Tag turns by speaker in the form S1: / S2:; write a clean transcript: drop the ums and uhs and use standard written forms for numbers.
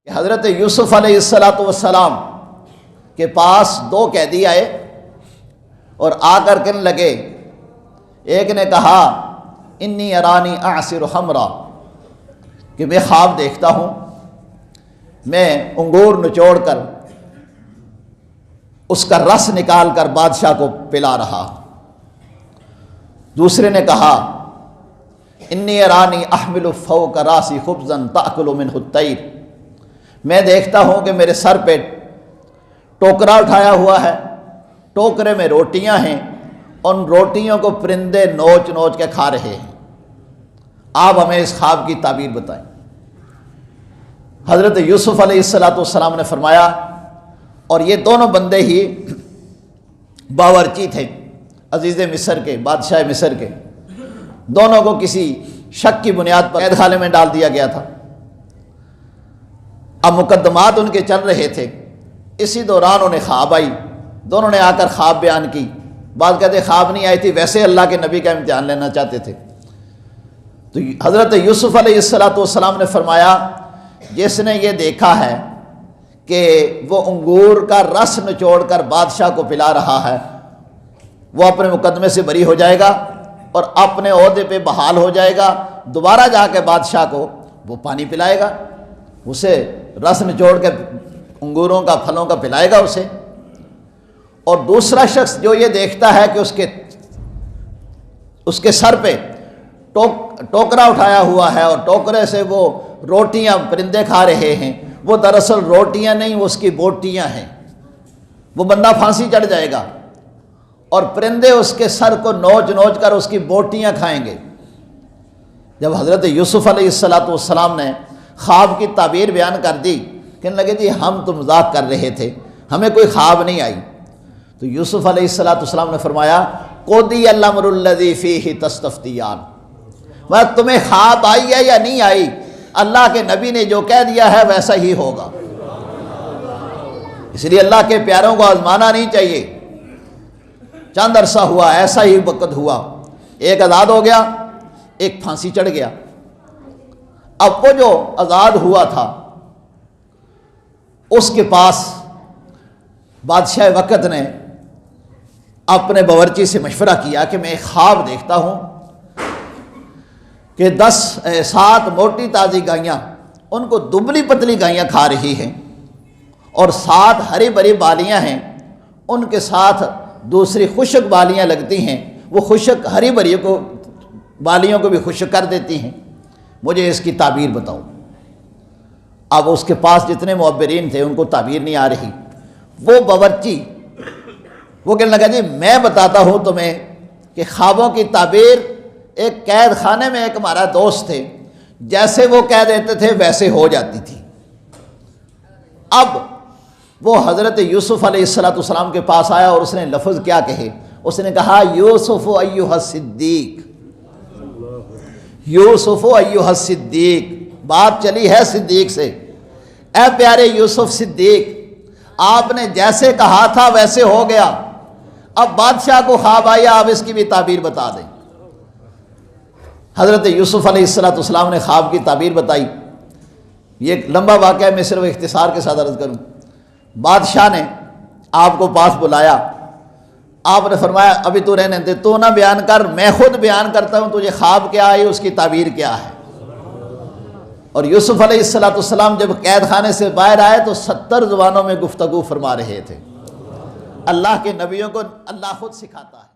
S1: کہ حضرت یوسف علیہ السلام کے پاس دو قیدی آئے اور آ کر کہنے لگے، ایک نے کہا انی ارانی اعصر خمرا، کہ میں خواب دیکھتا ہوں میں انگور نچوڑ کر اس کا رس نکال کر بادشاہ کو پلا رہا۔ دوسرے نے کہا انی ارانی احمل فوق راسی خبزا تأکل منہ الطیر، میں دیکھتا ہوں کہ میرے سر پہ ٹوکرا اٹھایا ہوا ہے، ٹوکرے میں روٹیاں ہیں، ان روٹیوں کو پرندے نوچ نوچ کے کھا رہے ہیں، آپ ہمیں اس خواب کی تعبیر بتائیں۔ حضرت یوسف علیہ السلام نے فرمایا، اور یہ دونوں بندے ہی باورچی تھے عزیز مصر کے، بادشاہ مصر کے، دونوں کو کسی شک کی بنیاد پر قید خانے میں ڈال دیا گیا تھا۔ اب مقدمات ان کے چل رہے تھے، اسی دوران انہیں خواب آئی، دونوں نے آ کر خواب بیان کی۔ بعض کہتے خواب نہیں آئی تھی، ویسے اللہ کے نبی کا امتحان لینا چاہتے تھے۔ تو حضرت یوسف علیہ السلام نے فرمایا، جس نے یہ دیکھا ہے کہ وہ انگور کا رس نچوڑ کر بادشاہ کو پلا رہا ہے، وہ اپنے مقدمے سے بری ہو جائے گا اور اپنے عہدے پہ بحال ہو جائے گا، دوبارہ جا کے بادشاہ کو وہ پانی پلائے گا، اسے رس نچوڑ کے انگوروں کا پھلوں کا پلائے گا اسے۔ اور دوسرا شخص جو یہ دیکھتا ہے کہ اس کے سر پہ ٹوکرا اٹھایا ہوا ہے اور ٹوکرے سے وہ روٹیاں پرندے کھا رہے ہیں، وہ دراصل روٹیاں نہیں، وہ اس کی بوٹیاں ہیں، وہ بندہ پھانسی چڑھ جائے گا اور پرندے اس کے سر کو نوچ نوچ کر اس کی بوٹیاں کھائیں گے۔ جب حضرت یوسف علیہ السلام نے خواب کی تعبیر بیان کر دی، کہنے لگے جی ہم تو مذاق کر رہے تھے، ہمیں کوئی خواب نہیں آئی۔ تو یوسف علیہ السلام نے فرمایا قضی الامر الذی فیہ تستفتیان، وہ تمہیں خواب آئی ہے یا نہیں آئی، اللہ کے نبی نے جو کہہ دیا ہے ویسا ہی ہوگا۔ اس لیے اللہ کے پیاروں کو آزمانا نہیں چاہیے۔ چند عرصہ ہوا، ایسا ہی وقت ہوا، ایک آزاد ہو گیا، ایک پھانسی چڑھ گیا۔ اب وہ جو آزاد ہوا تھا اس کے پاس بادشاہ وقت نے اپنے باورچی سے مشورہ کیا کہ میں ایک خواب دیکھتا ہوں کہ 7 موٹی تازی گائیاں ان کو دبلی پتلی گائیاں کھا رہی ہیں، اور 7 ہری بھری بالیاں ہیں، ان کے ساتھ دوسری خشک بالیاں لگتی ہیں، وہ خشک ہری بھری کو بالیوں کو بھی خشک کر دیتی ہیں، مجھے اس کی تعبیر بتاؤ۔ اب اس کے پاس جتنے معبرین تھے ان کو تعبیر نہیں آ رہی، وہ باورچی وہ کہنے لگا جی میں بتاتا ہوں تمہیں کہ خوابوں کی تعبیر ایک قید خانے میں ایک ہمارا دوست تھے، جیسے وہ کہہ دیتے تھے ویسے ہو جاتی تھی۔ اب وہ حضرت یوسف علیہ السلام کے پاس آیا اور اس نے لفظ کیا کہے، اس نے کہا یوسف ایھا الصدیق، یوسف ایھا الصدیق، بات چلی ہے صدیق سے، اے پیارے یوسف صدیق، آپ نے جیسے کہا تھا ویسے ہو گیا، اب بادشاہ کو خواب آیا، آپ اس کی بھی تعبیر بتا دیں۔ حضرت یوسف علیہ السلام نے خواب کی تعبیر بتائی۔ یہ ایک لمبا واقعہ ہے، میں صرف اختصار کے ساتھ عرض کروں۔ بادشاہ نے آپ کو پاس بلایا، آپ نے فرمایا ابھی تو رہنے دے، تو نہ بیان کر، میں خود بیان کرتا ہوں تجھے خواب کیا آئی، اس کی تعبیر کیا ہے۔ اور یوسف علیہ السلام جب قید خانے سے باہر آئے تو 70 زبانوں میں گفتگو فرما رہے تھے۔ اللہ کے نبیوں کو اللہ خود سکھاتا ہے۔